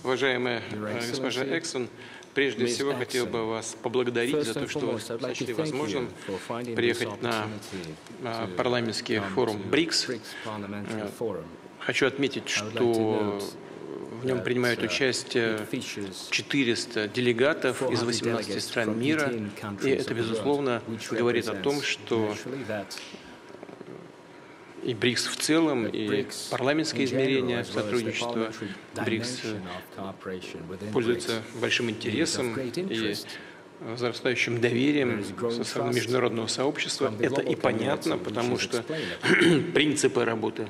Уважаемая госпожа Ackson, прежде всего хотел бы вас поблагодарить за то, что вы сочли возможным приехать на парламентский форум БРИКС. Хочу отметить, что в нем принимают участие 400 делегатов из 18 стран мира, и это, безусловно, говорит о том, что и БРИКС в целом, и парламентское измерение сотрудничества БРИКС пользуются большим интересом и возрастающим доверием со стороны международного сообщества. Это и понятно, потому что принципы работы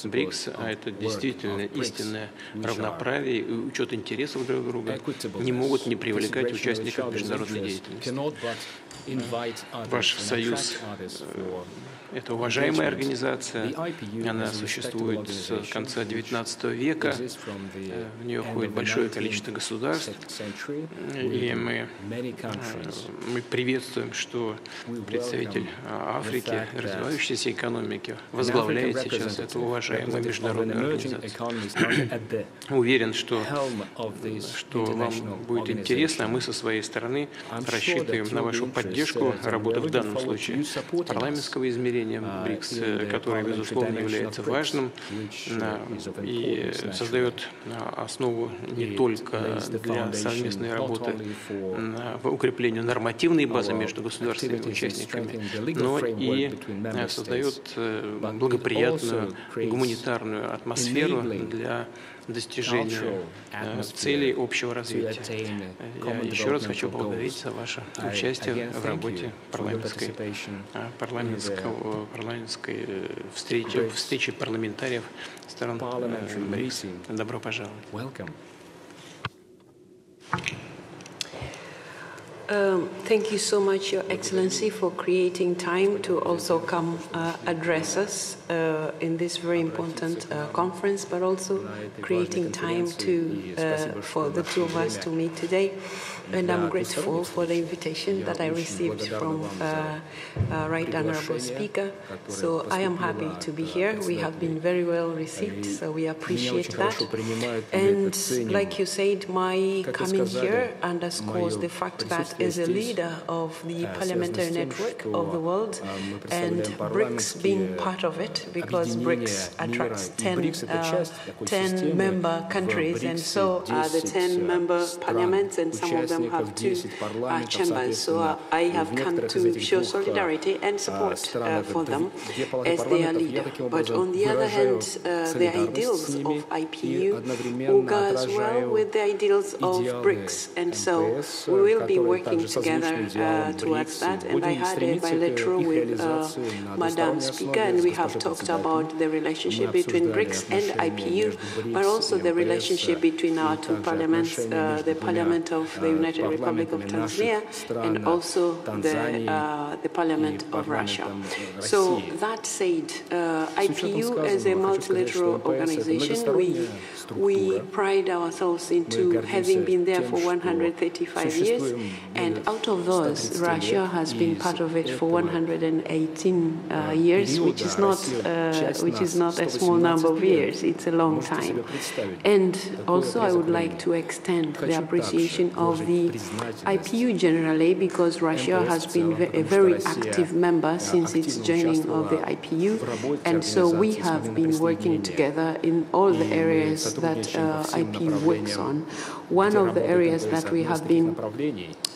БРИКС, а это действительно истинное равноправие и учет интересов друг друга, не могут не привлекать участников международной деятельности. Ваш союз – это уважаемая организация, она существует с конца XIX века, в нее входит большое количество государств, и мы приветствуем, что представитель Африки, развивающейся экономики, возглавляет сейчас эту уважаемую международную организацию. Уверен, что вам будет интересно, а мы со своей стороны рассчитываем на вашу поддержку работы в данном случае парламентского измерения БРИКС, которое, безусловно, является важным и создает основу не только для совместной работы в укреплении нормативной базы между государственными участниками, но и создает благоприятную гуманитарную атмосферу для достижения целей общего развития. Я еще раз хочу поблагодарить за ваше участие в работе парламентской встречи парламентариев стран БРИКС. Добро пожаловать. Thank you so much, Your Excellency, for creating time to also come address us in this very important conference, but also creating time for the two of us to meet today. And I'm grateful for the invitation that I received from Right Honorable Speaker. So I am happy to be here. We have been very well received, so we appreciate that. And like you said, my coming here underscores the fact that as a leader of the parliamentary network of the world, and BRICS being part of it, because BRICS attracts 10 member countries, and so are the 10 member parliaments, and some of them have 2 chambers. So I have come to show solidarity and support for them as their leader. But on the other hand, the ideals of IPU will go as well with the ideals of BRICS, and so we will be working together towards that. And I had a bilateral with Madam Speaker, and we have talked about the relationship between BRICS and IPU, but also the relationship between our 2 parliaments, the Parliament of the United Republic of Tanzania and also the Parliament of Russia. So that said, IPU as a multilateral organization, we pride ourselves into having been there for 135 years, and out of those, Russia has been part of it for 118 years, which is not a small number of years. It's a long time. And also, I would like to extend the appreciation of the IPU generally, because Russia has been a very active member since its joining of the IPU, and so we have been working together in all the areas that IPU works on. One of the areas that we have been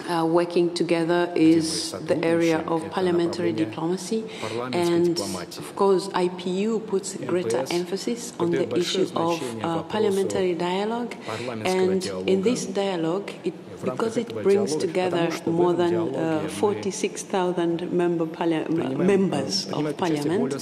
working together is the area of parliamentary diplomacy, and of course IPU puts greater emphasis on the issue of parliamentary dialogue, and in this dialogue, because it brings together more than 46,000 members of parliament,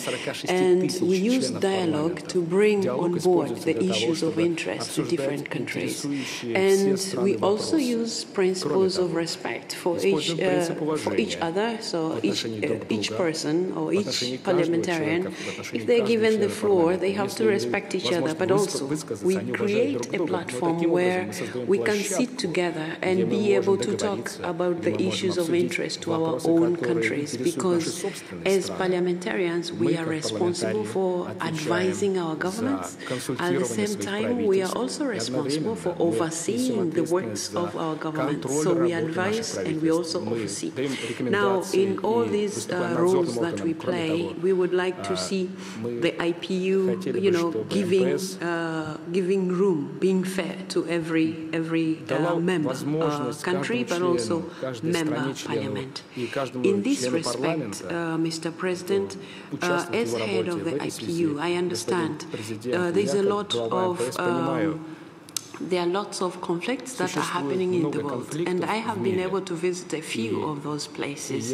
and we use dialogue to bring on board the issues of interest to different countries. And we also use principles of respect for each other, so each person or each parliamentarian, if they're given the floor, they have to respect each other, but also we create a platform where we can sit together and be able to talk about the issues of interest to our own countries, because as parliamentarians we are responsible for advising our governments. At the same time, we are also responsible for overseeing the works of our government. So we advise and we also oversee. Now, in all these roles that we play, we would like to see the IPU, giving room, being fair to every member country, but also member parliament. In this respect, Mr. President, as head of the IPU, I understand there's a lot of there are lots of conflicts that are happening in the world, and I have been able to visit a few of those places.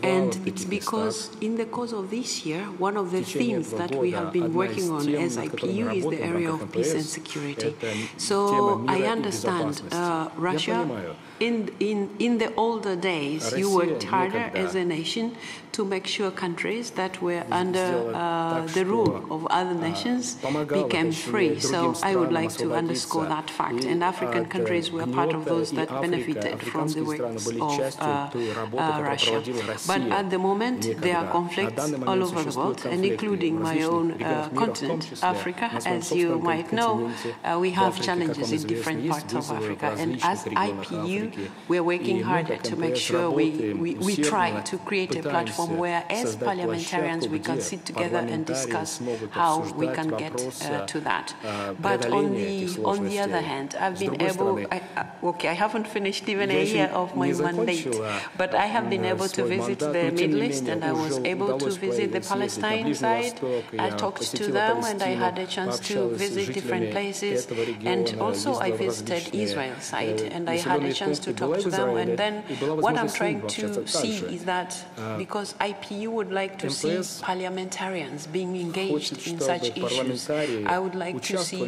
And it's because in the course of this year, one of the themes that we have been working on as IPU is the area of peace and security. So I understand Russia, in the older days, you worked harder as a nation to make sure countries that were under the rule of other nations became free. So I would like to underscore that fact. And African countries were part of those that benefited from the works of Russia. But at the moment, there are conflicts all over the world, and including my own continent, Africa. As you might know, we have challenges in different parts of Africa. And as IPU, we're working harder to make sure we try to create a platform where, as parliamentarians, we can sit together and discuss how we can get to that. But on the other hand, I've been able, I haven't finished even a year of my mandate, but I have been able to visit the Middle East, and I was able to visit the Palestine side. I talked to them, and I had a chance to visit different places, and also I visited Israel side, and I had a chance to talk to them. And then what I'm trying to see is that because IPU would like to see parliamentarians being engaged in such issues, I would like to see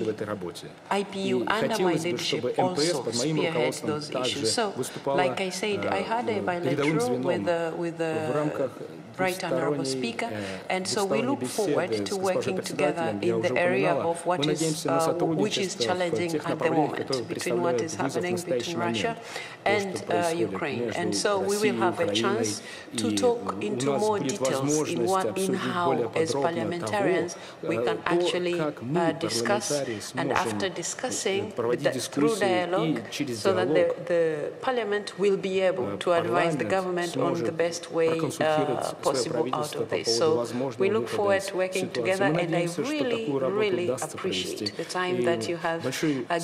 IPU under my leadership also spearhead those issues. So, like I said, I had a bilateral with the Right Honourable Speaker, and so we look forward to working together in the area of which is challenging at the moment, between what is happening between Russia and Ukraine. And so we will have a chance to talk into more details in how, as parliamentarians, we can actually discuss, and after discussing through dialogue, so that the Parliament will be able to advise the government on the best way possible out of this. So we look forward to working together, and I really appreciate the time that you have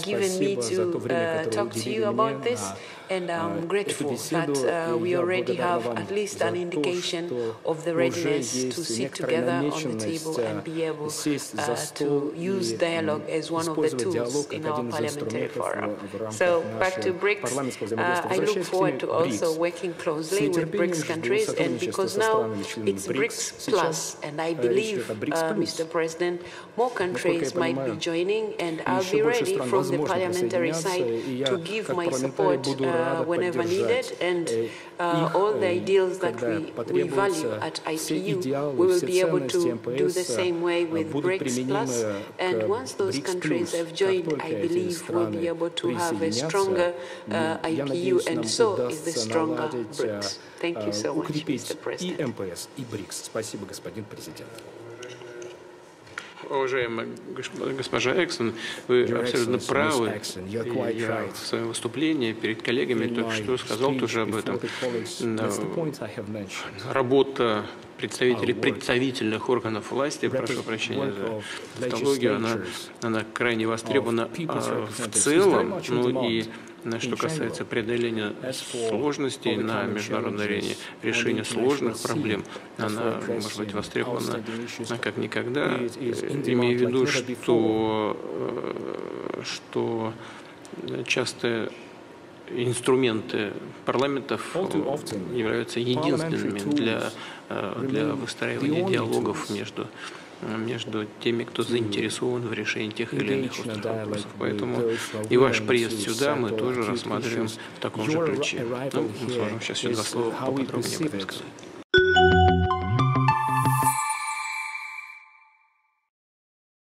given me to talk to you about this. And I'm grateful that we already have at least an indication of the readiness to sit together on the table and be able to use dialogue as one of the tools in our parliamentary forum. So back to BRICS, I look forward to also working closely with BRICS countries, and because now it's BRICS Plus, and I believe, Mr. President, more countries might be joining, and I'll be ready from the parliamentary side to give my support whenever needed, and all the ideals that we value at IPU, we will be able to do the same way with BRICS Plus, and once those countries have joined, I believe we'll be able to have a stronger IPU, and so is the stronger BRICS. Thank you so much, Mr. President. Уважаемая госпожа Ackson, вы абсолютно правы. Я в своем выступлении перед коллегами только что сказал тоже об этом. Работа представителей представительных органов власти, прошу прощения за тавтологию, она крайне востребована в целом, ну и что касается преодоления сложностей на международной арене, решения сложных проблем, она может быть востребована как никогда, имея в виду, что часто инструменты парламентов являются единственными для выстраивания диалогов между теми, кто заинтересован в решении тех или иных острых вопросов. Поэтому и ваш приезд сюда мы тоже рассматриваем в таком же ключе. Ну, мы сможем сейчас еще два слова поподробнее об этом сказать.